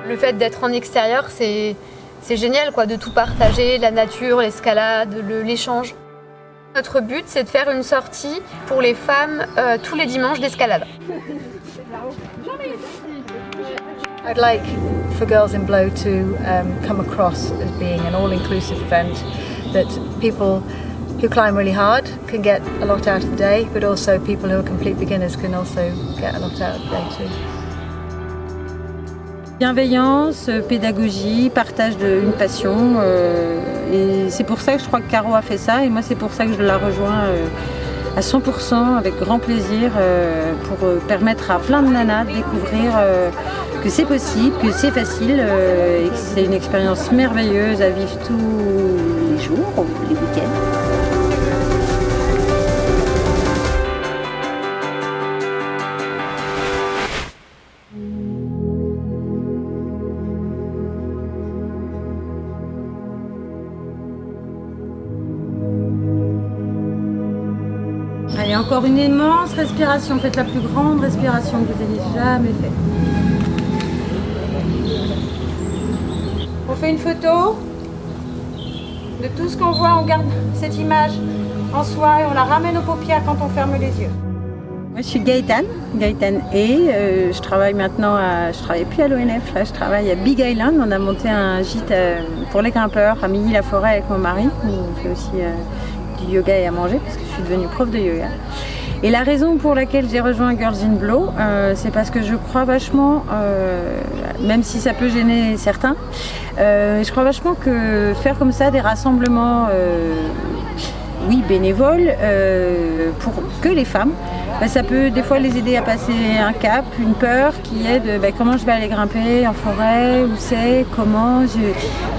Le fait d'être en extérieur, c'est génial, quoi, de tout partager, la nature, l'escalade, l'échange. Notre but, c'est de faire une sortie pour les femmes tous les dimanches d'escalade. I'd like for Girls in Blow to come across as being an all-inclusive event that people who climb really hard can get a lot out of the day, but also people who are complete beginners can also get a lot out of the day too. Bienveillance, pédagogie, partage d'une passion. Et c'est pour ça que je crois que Caro a fait ça. Et moi, c'est pour ça que je la rejoins à 100%, avec grand plaisir, pour permettre à plein de nanas de découvrir que c'est possible, que c'est facile et que c'est une expérience merveilleuse à vivre tous les jours, les week-ends. Allez, encore une immense respiration. Faites la plus grande respiration que vous ayez jamais faite. On fait une photo de tout ce qu'on voit. On garde cette image en soi et on la ramène aux paupières quand on ferme les yeux. Moi, je suis Gaëtane et je travaille maintenant je travaille plus à l'ONF, là je travaille à Big Island. On a monté un gîte pour les grimpeurs à Milly-la-Forêt avec mon mari. On fait aussi du yoga et à manger parce que je suis devenue prof de yoga. Et la raison pour laquelle j'ai rejoint Girls in Blow, c'est parce que je crois vachement, même si ça peut gêner certains, je crois vachement que faire comme ça des rassemblements, oui, bénévoles, pour que les femmes, ça peut des fois les aider à passer un cap, une peur qui est de comment je vais aller grimper en forêt, où c'est, comment.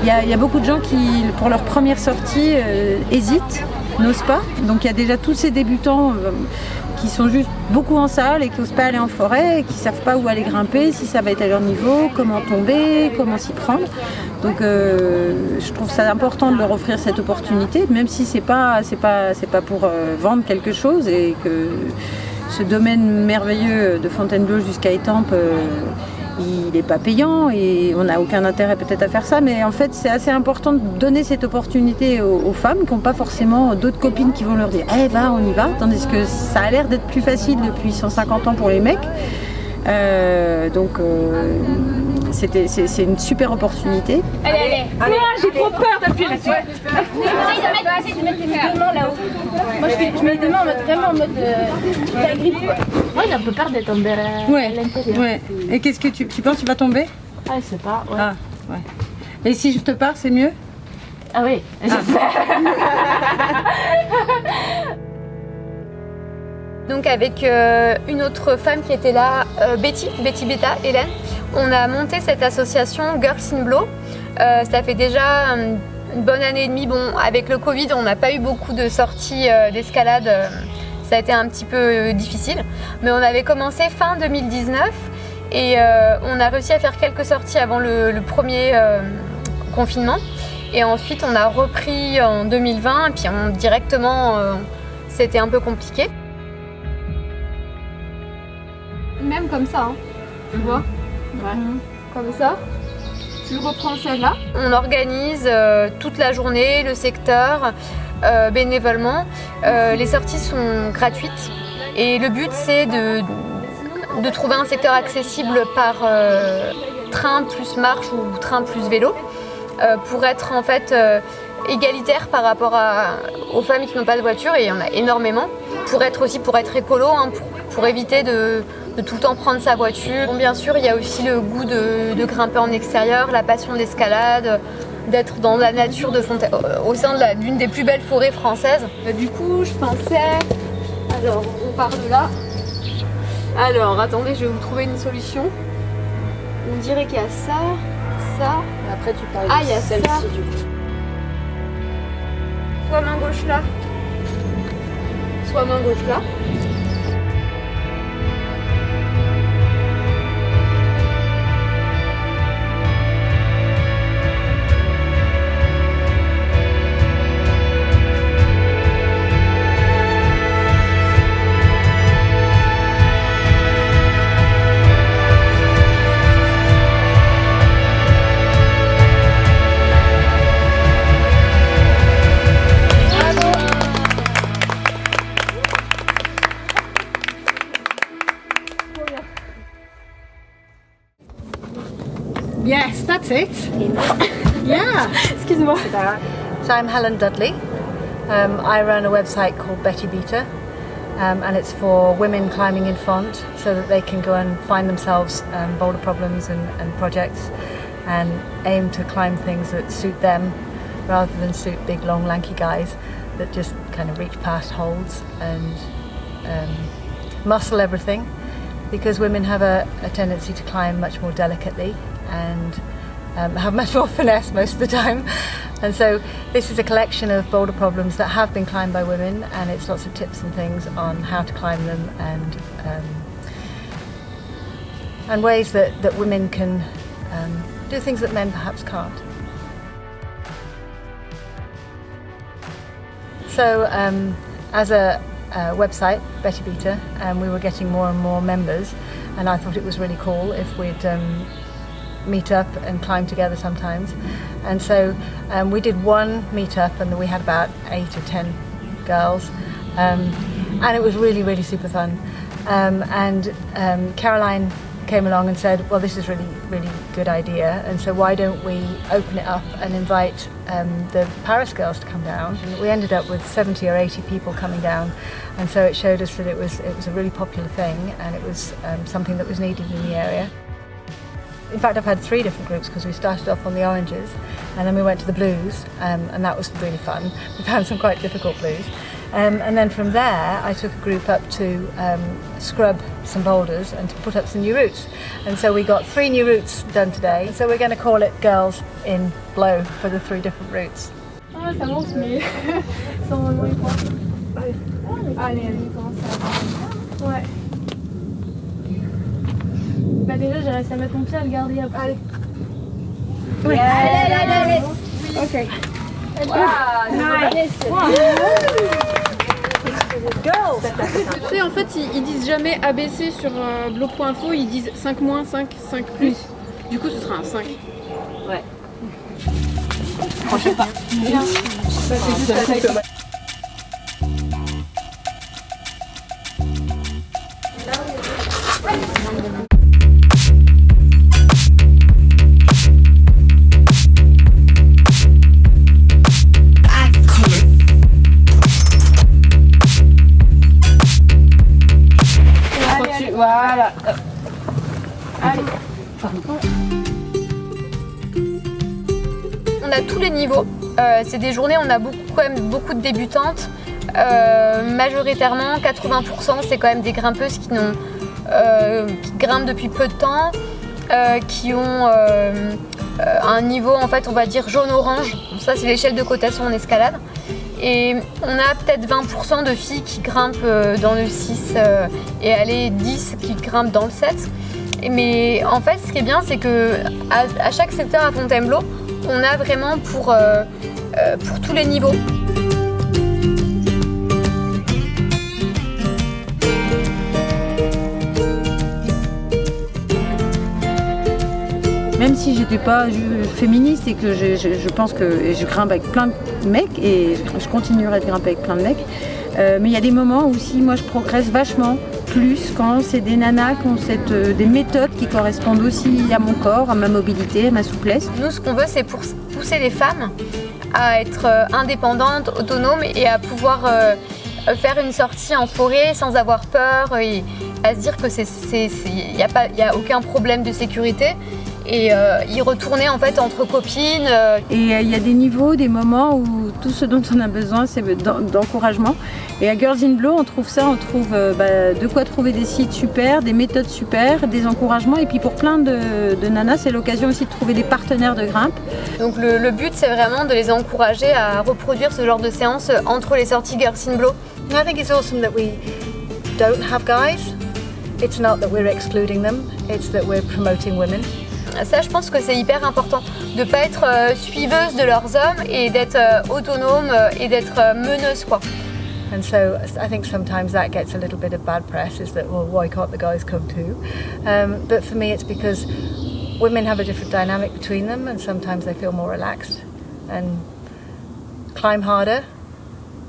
Il y a beaucoup de gens qui, pour leur première sortie, hésitent, n'osent pas. Donc il y a déjà tous ces débutants qui sont juste beaucoup en salle et qui n'osent pas aller en forêt, et qui ne savent pas où aller grimper, si ça va être à leur niveau, comment tomber, comment s'y prendre. Donc je trouve ça important de leur offrir cette opportunité, même si c'est pas pour vendre quelque chose, et que ce domaine merveilleux de Fontainebleau jusqu'à Étampes, il n'est pas payant et on n'a aucun intérêt peut-être à faire ça, mais en fait c'est assez important de donner cette opportunité aux femmes qui n'ont pas forcément d'autres copines qui vont leur dire « Eh va, on y va », tandis que ça a l'air d'être plus facile depuis 150 ans pour les mecs. C'est une super opportunité. Allez. Ah, j'ai trop peur d'appuyer là-dessus. Essaye de mettre tes deux mains là-haut. Moi je mets les deux mains vraiment en mode la grippe, quoi. Moi j'ai un peu peur de tomber à l'intérieur. Ouais. Et qu'est-ce que tu penses que tu vas tomber? Ah je sais pas, ouais. Ah, ouais. Et si je te pars, c'est mieux? Ah oui, j'espère. Donc avec une autre femme qui était là, Betty Beta, Hélène, on a monté cette association Girls in Blow. Ça fait déjà une bonne année et demie. Bon, avec le Covid, on n'a pas eu beaucoup de sorties d'escalade. Ça a été un petit peu difficile. Mais on avait commencé fin 2019 et on a réussi à faire quelques sorties avant le premier confinement. Et ensuite, on a repris en 2020 et puis directement, c'était un peu compliqué. Même comme ça, hein. Tu vois? Ouais. Comme ça. Tu reprends celle-là. On organise toute la journée, le secteur, bénévolement. Les sorties sont gratuites et le but c'est de trouver un secteur accessible par train plus marche ou train plus vélo pour être en fait égalitaire par rapport aux femmes qui n'ont pas de voiture, et il y en a énormément. Pour être écolo, hein, pour éviter de tout le temps prendre sa voiture. Bon, bien sûr, il y a aussi le goût de grimper en extérieur, la passion de l'escalade, d'être dans la nature au sein d'une des plus belles forêts françaises. Du coup, je pensais... Alors, on part de là. Alors, attendez, je vais vous trouver une solution. On dirait qu'il y a ça. Et après, tu parles il y a celle-ci ça. du coup. Soit main gauche là, soit main gauche là. Yes, that's it. Yeah. Excuse-moi. So I'm Helen Dudley. I run a website called Betty Beta, and it's for women climbing in Font so that they can go and find themselves boulder problems and projects and aim to climb things that suit them rather than suit big, long, lanky guys that just kind of reach past holds and muscle everything, because women have a tendency to climb much more delicately and have much more finesse most of the time. And so this is a collection of boulder problems that have been climbed by women, and it's lots of tips and things on how to climb them and ways that women can do things that men perhaps can't. So as a website, Betty Beta, we were getting more and more members, and I thought it was really cool if we'd meet up and climb together sometimes. And so we did one meet-up, and we had about 8 or 10 girls, and it was really, really super fun. Caroline came along and said, well, this is really, really good idea, and so why don't we open it up and invite the Paris girls to come down. And we ended up with 70 or 80 people coming down, and so it showed us that it was a really popular thing, and it was something that was needed in the area. In fact, I've had 3 different groups, because we started off on the oranges and then we went to the blues, and that was really fun. We found some quite difficult blues. And then from there, I took a group up to scrub some boulders and to put up some new routes. And so we got 3 new routes done today. So we're going to call it Girls in Blow for the 3 different routes. Ah, ça monte, mais sans vraiment y croire. Allez, commence à... Ouais. Bah déjà, j'ai réussi à mettre mon pied à le garder après. Allez. Ouais. Allez. Ok. Wow, nice. Tu sais, en fait, ils disent jamais ABC sur blog.info, ils disent 5 moins, 5, 5 plus. Du coup, ce sera un 5. Ouais. Franchement pas. Bien. C'est juste avec... Voilà. Allez. On a tous les niveaux. C'est des journées, on a quand même beaucoup de débutantes. Majoritairement, 80%, c'est quand même des grimpeuses qui grimpent depuis peu de temps, qui ont un niveau, en fait, on va dire jaune-orange. Ça, c'est l'échelle de cotation en escalade. Et on a peut-être 20% de filles qui grimpent dans le 6 et allez 10 qui grimpent dans le 7. Mais en fait, ce qui est bien, c'est que à chaque secteur à Fontainebleau, on a vraiment pour tous les niveaux. Même si j'étais pas féministe et que je pense que je grimpe avec plein de mecs et je continuerai de grimper avec plein de mecs, mais il y a des moments où aussi moi je progresse vachement plus quand c'est des nanas qui ont des méthodes qui correspondent aussi à mon corps, à ma mobilité, à ma souplesse. Nous, ce qu'on veut, c'est pour pousser les femmes à être indépendantes, autonomes et à pouvoir faire une sortie en forêt sans avoir peur et à se dire que il n'y a aucun problème de sécurité. Et y retourner en fait entre copines. Et il y a des niveaux, des moments où tout ce dont on a besoin, c'est d'encouragement. Et à Girls in Blow, on trouve de quoi trouver des sites super, des méthodes super, des encouragements. Et puis pour plein de nanas, c'est l'occasion aussi de trouver des partenaires de grimpe. Donc le but, c'est vraiment de les encourager à reproduire ce genre de séance entre les sorties Girls in Blow. I think it's awesome that we don't have guys. It's not that we're excluding them, it's that we're promoting women. Ça, je pense que c'est hyper important de ne pas être suiveuse de leurs hommes et d'être autonome et d'être meneuse, quoi. And so I think sometimes that gets a little bit of bad press, is that, well, why can't the guys come too? But for me, it's because women have a different dynamic between them, and sometimes they feel more relaxed and climb harder,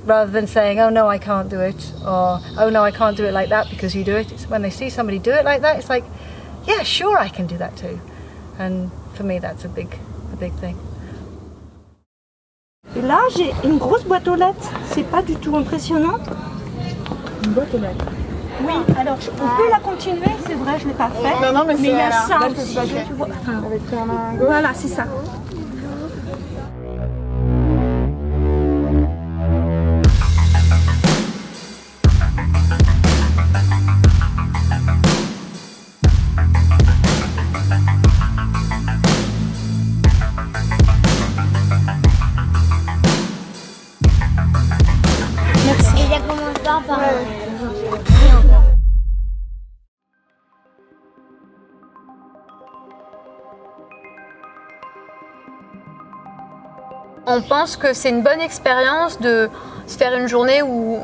rather than saying, oh no, I can't do it, or oh no, I can't do it like that because you do it. It's when they see somebody do it like that, it's like, yeah, sure, I can do that too. and for me that's a big thing. Et là, j'ai une grosse boîte aux lettres. C'est pas du tout impressionnant. Une boîte aux lettres. Oui, alors on peut la continuer, c'est vrai, je l'ai pas fait. Non, mais il y a ça là, aussi. Tu vois. Avec ta main gauche. Voilà, c'est ça. Et ça commence pas par... On pense que c'est une bonne expérience de se faire une journée où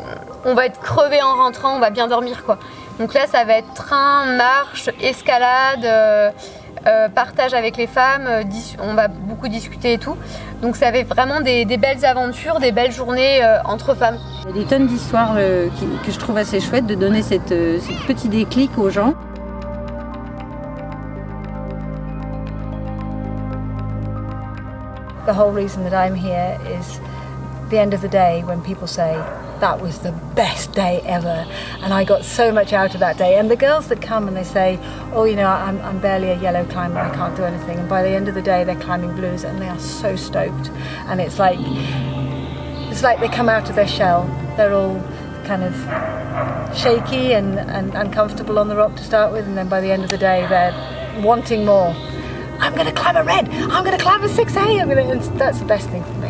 on va être crevé en rentrant, on va bien dormir quoi. Donc là ça va être train, marche, escalade, partage avec les femmes, on va beaucoup discuter et tout. Donc ça fait vraiment des belles aventures, des belles journées entre femmes. Il y a des tonnes d'histoires que je trouve assez chouettes de donner cette petit déclic aux gens. The whole reason that I'm here is the end of the day when people say that was the best day ever and I got so much out of that day, and the girls that come and they say, oh, you know, I'm barely a yellow climber, I can't do anything, and by the end of the day they're climbing blues and they are so stoked, and it's like they come out of their shell. They're all kind of shaky and uncomfortable on the rock to start with, and then by the end of the day they're wanting more. I'm going to climb a red, I'm going to climb a 6A, and that's the best thing for me.